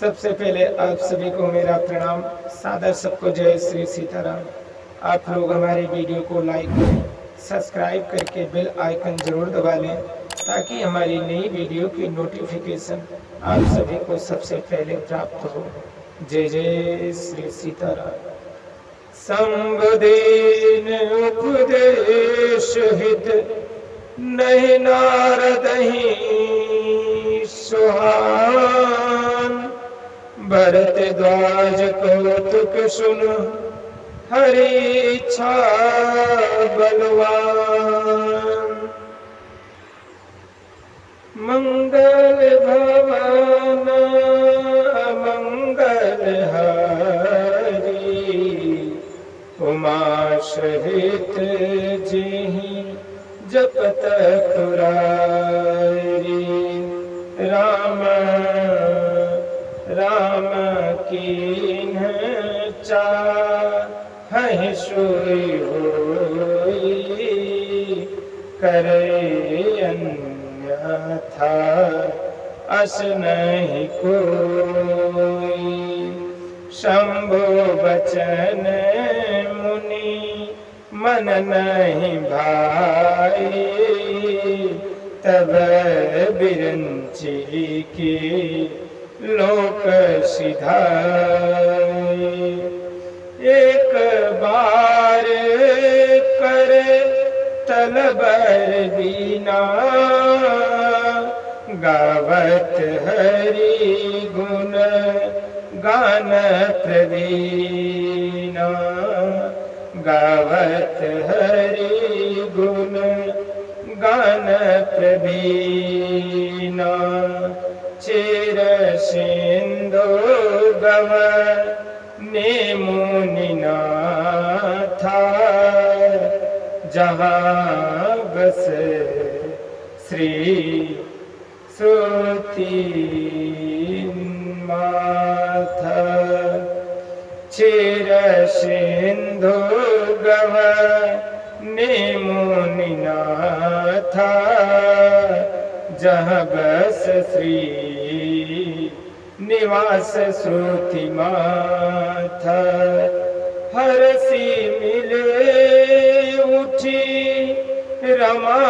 सबसे पहले आप सभी को मेरा प्रणाम, सादर सबको जय श्री सीताराम। आप लोग हमारे वीडियो को लाइक करें, सब्सक्राइब करके बेल आइकन जरूर दबा लें ताकि हमारी नई वीडियो की नोटिफिकेशन आप सभी को सबसे पहले प्राप्त हो। जय जय श्री सीताराम। संबुदीन उपदेश हित नहीं नारद ही सुहान, भरत द्वाज कौतुक सुन हरि इच्छा बलवान। मंगल भवन मंगल हरि, उमा सहित जिहि जपत पुरारी। राम राम कीन्ह चाहहि सोई होई, करे अन्यथा अस नहीं कोई। शंभु बचन मुनि मन नहीं भाई, तब बिरंची की लोक सिधाई। एक बार करे तलबर दीना, गावत हरि गुण गान प्रवीणा। गावत हरि गुण गान प्रवीणा। चिर सिंधु गव मुनि नाथा, जहाँ बस श्री सुरती माथा। चिर सिंधु गव मुनि नाथा, जहाँ बस श्री निवास श्रुति माथा। हरसी मिले उठी रमा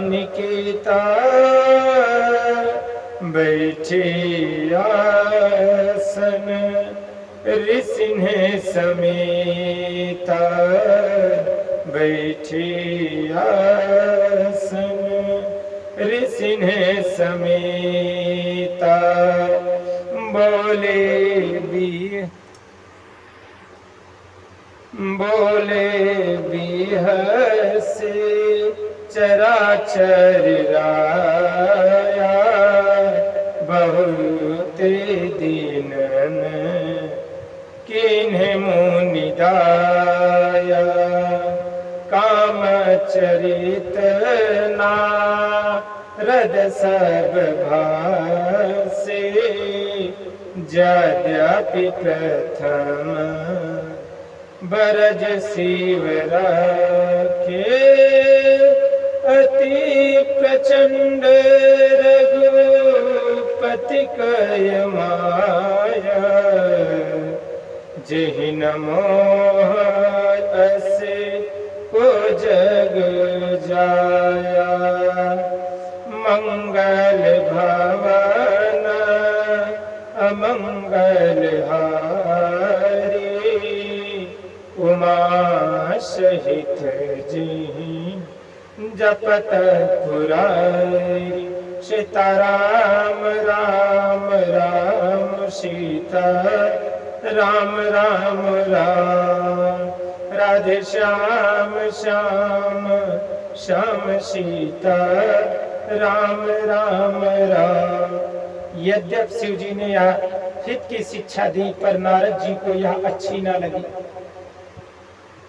निकेता, बैठे आसन ऋषिन समेता। बैठे आसन ऋषिन समेता। बोले बिहसे चराचर राया, बहुत दीनन किन्ह मुनि दाया। काम चरित नारद सब भासे, यद्यपि प्रथम बरज शिव राखे। अति प्रचंड रघुपति कय माया, जेहि न मोह असे को जग जाया। मंगल भवन अमंगल हारी, उमा सहित जिहि जपत पुरारी। सीताराम राम राम सीता राम राम राम, राधे श्याम श्याम श्याम सीता राम राम राम। यद्यप शिव जी ने यह हित की शिक्षा दी, पर नारद जी को यह अच्छी न लगी।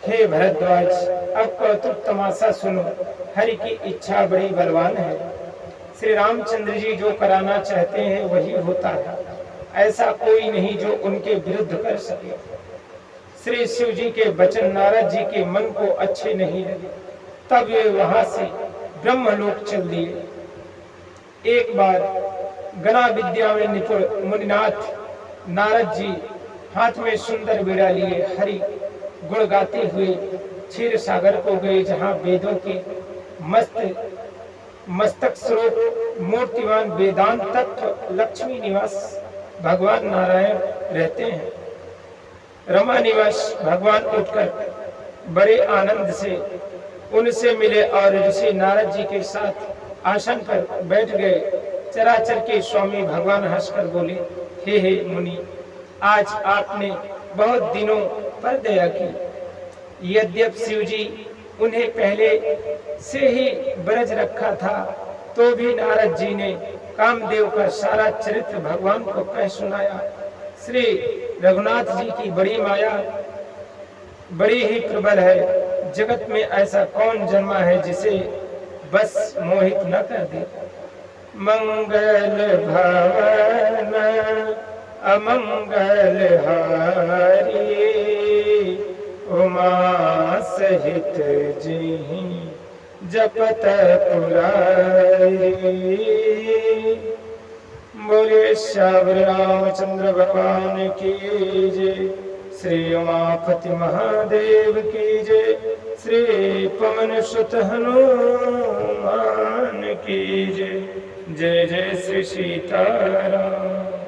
हे भरद्वाज, अब कौतुक तमाशा सुनो। हरि की इच्छा बड़ी बलवान है। श्री रामचंद्र जी जो कराना चाहते हैं वही होता है, ऐसा कोई नहीं जो उनके विरुद्ध कर सके। श्री शिव जी के वचन नारद जी के मन को अच्छे नहीं लगे, तब वे वहां से ब्रह्मलोक चल दिए। एक बार गणा विद्या में निपुण मुनिनाथ नारद जी हाथ में सुंदर बीड़ा लिए हरि गुण गाते हुए क्षीर सागर को गए, जहाँ वेदों के मस्तक स्वरूप मूर्तिवान वेदांत तत्व लक्ष्मी निवास भगवान नारायण रहते हैं। रमा निवास भगवान उठकर बड़े आनंद से उनसे मिले और ऋषि नारद जी के साथ आसन पर बैठ गए। चराचर के स्वामी भगवान हंसकर बोले, हे मुनि, आज आपने बहुत दिनों पर दया की। यद्यपि शिव जी उन्हें पहले से ही ब्रज रखा था, तो भी नारद जी ने कामदेव का सारा चरित्र भगवान को कह सुनाया। श्री रघुनाथ जी की बड़ी माया बड़ी ही प्रबल है। जगत में ऐसा कौन जन्मा है जिसे बस मोहित न कर दे। मंगल भवन अमंगल हारी, उमा सहित जी जपत पुरारी। बोले श्यावर रामचंद्र भगवान की जय, श्री उमापति महादेव की जय, श्री पवन सुत हनुमान की जय। जय जय श्री सीताराम।